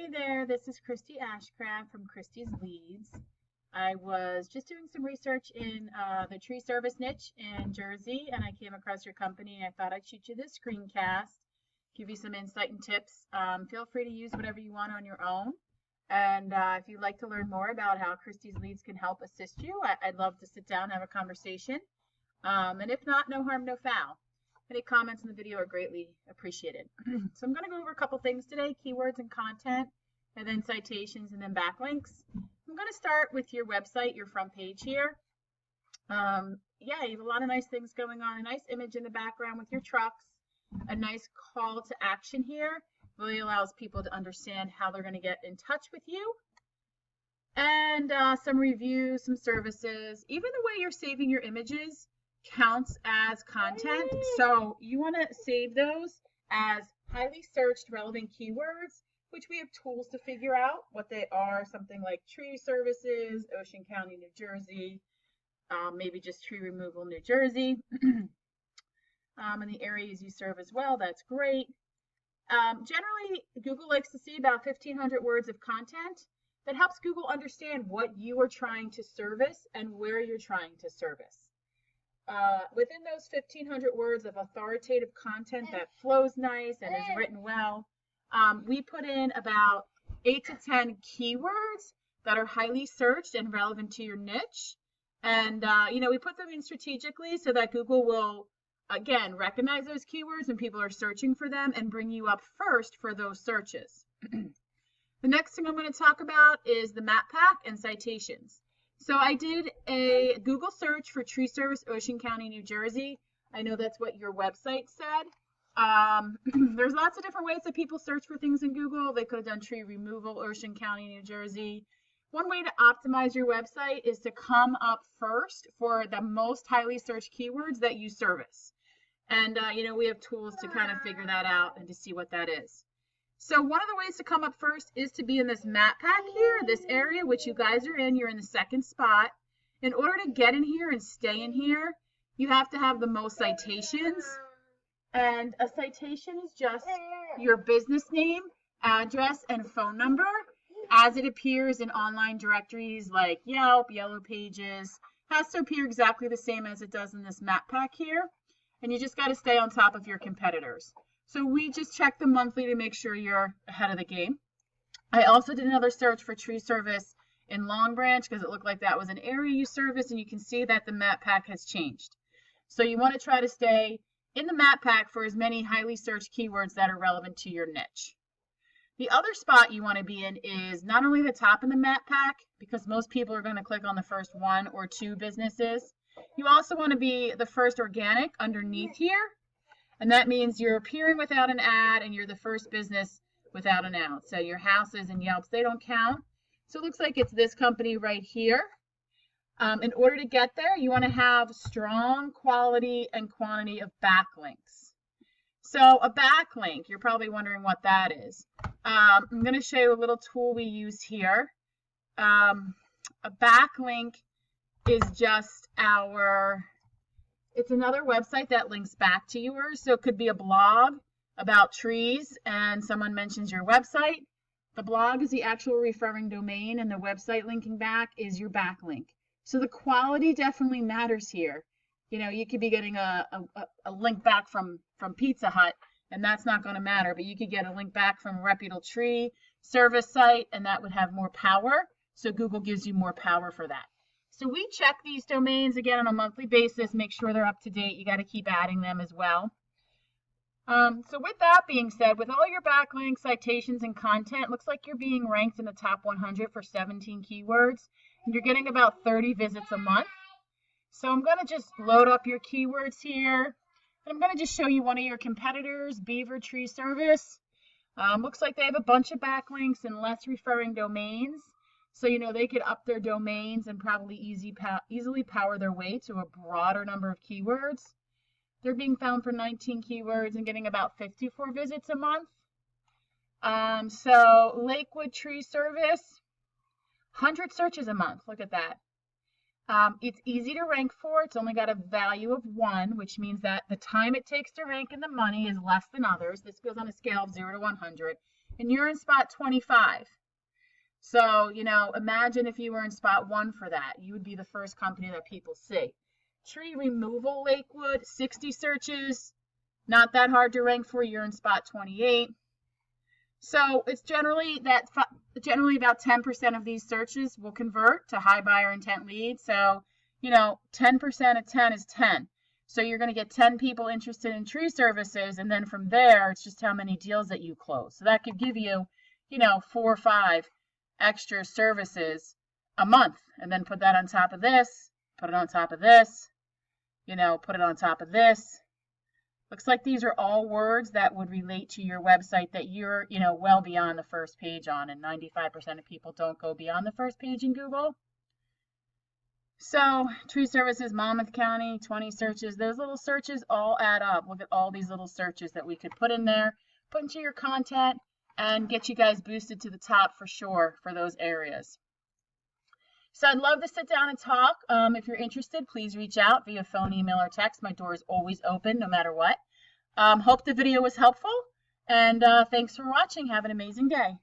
Hey there, this is Christy Ashcraft from Christy's Leads. I was just doing some research in the tree service niche in Jersey, and I came across your company, and I thought I'd shoot you this screencast, give you some insight and tips. Feel free to use whatever you want on your own. And if you'd like to learn more about how Christy's Leads can help assist you, I'd love to sit down and have a conversation. And if not, no harm, no foul. Any comments in the video are greatly appreciated. So I'm going to go over a couple things today, keywords and content, and then citations, and then backlinks. I'm going to start with your website, your front page here. Yeah, you have a lot of nice things going on. A nice image in the background with your trucks. A nice call to action here. Really allows people to understand how they're going to get in touch with you. And some reviews, some services. Even the way you're saving your images counts as content. So you want to save those as highly searched relevant keywords, which we have tools to figure out what they are. Something like tree services, Ocean County, New Jersey, maybe just tree removal, New Jersey, and the areas you serve as well. That's great. Generally, Google likes to see about 1,500 words of content that helps Google understand what you are trying to service and where you're trying to service. Within those 1,500 words of authoritative content that flows nice and is written well, we put in about 8 to 10 keywords that are highly searched and relevant to your niche. And, we put them in strategically so that Google will, again, recognize those keywords when people are searching for them and bring you up first for those searches. The next thing I'm going to talk about is the map pack and citations. So I did a Google search for tree service, Ocean County, New Jersey. I know that's what your website said. There's lots of different ways that people search for things in Google. They could have done tree removal, Ocean County, New Jersey. One way to optimize your website is to come up first for the most highly searched keywords that you service. And, we have tools to kind of figure that out and to see what that is. So one of the ways to come up first is to be in this map pack here, this area, which you guys are in. You're in the second spot. In order to get in here and stay in here, you have to have the most citations. And a citation is just your business name, address, and phone number as it appears in online directories like Yelp, Yellow Pages. It has to appear exactly the same as it does in this map pack here. And you just got to stay on top of your competitors. So we just check them monthly to make sure you're ahead of the game. I also did another search for tree service in Long Branch because it looked like that was an area you service, and you can see that the map pack has changed. So you want to try to stay in the map pack for as many highly searched keywords that are relevant to your niche. The other spot you want to be in is not only the top in the map pack, because most people are going to click on the first 1 or 2 businesses. You also want to be the first organic underneath here. And that means you're appearing without an ad and you're the first business without an ad. So your houses and Yelps, they don't count. So it looks like it's this company right here. In order to get there, you want to have strong quality and quantity of backlinks. So a backlink, you're probably wondering what that is. I'm going to show you a little tool we use here. A backlink is just it's another website that links back to yours. So it could be a blog about trees and someone mentions your website. The blog is the actual referring domain and the website linking back is your backlink. So the quality definitely matters here. You could be getting a link back from Pizza Hut and that's not going to matter, but you could get a link back from a reputable tree service site and that would have more power. So Google gives you more power for that. So we check these domains again on a monthly basis, make sure they're up to date. You got to keep adding them as well. So with that being said, with all your backlinks, citations, and content, looks like you're being ranked in the top 100 for 17 keywords. And you're getting about 30 visits a month. So I'm going to just load up your keywords here. And I'm going to just show you one of your competitors, Beaver Tree Service. Looks like they have a bunch of backlinks and less referring domains. So, they could up their domains and probably easily power their way to a broader number of keywords. They're being found for 19 keywords and getting about 54 visits a month. So Lakewood Tree Service, 100 searches a month. Look at that. It's easy to rank for. It's only got a value of 1, which means that the time it takes to rank and the money is less than others. This goes on a scale of 0 to 100. and you're in spot 25. So, you know, imagine if you were in spot 1 for that. You would be the first company that people see. Tree removal, Lakewood, 60 searches. Not that hard to rank for. You're in spot 28. So it's generally about 10% of these searches will convert to high buyer intent leads. So, you know, 10% of 10 is 10. So you're going to get 10 people interested in tree services, and then from there, it's just how many deals that you close. So that could give you, you know, 4 or 5 extra services a month, and then put that on top of this, put it on top of this, you know, put it on top of this. Looks like these are all words that would relate to your website that you're, you know, well beyond the first page on, and 95% of people don't go beyond the first page in Google. So, tree services, Monmouth County, 20 searches. Those little searches all add up. Look at all these little searches that we could put in there, put into your content, and get you guys boosted to the top for sure for those areas. So I'd love to sit down and talk. If you're interested, please reach out via phone, email, or text. My door is always open no matter what. Hope the video was helpful, and thanks for watching. Have an amazing day.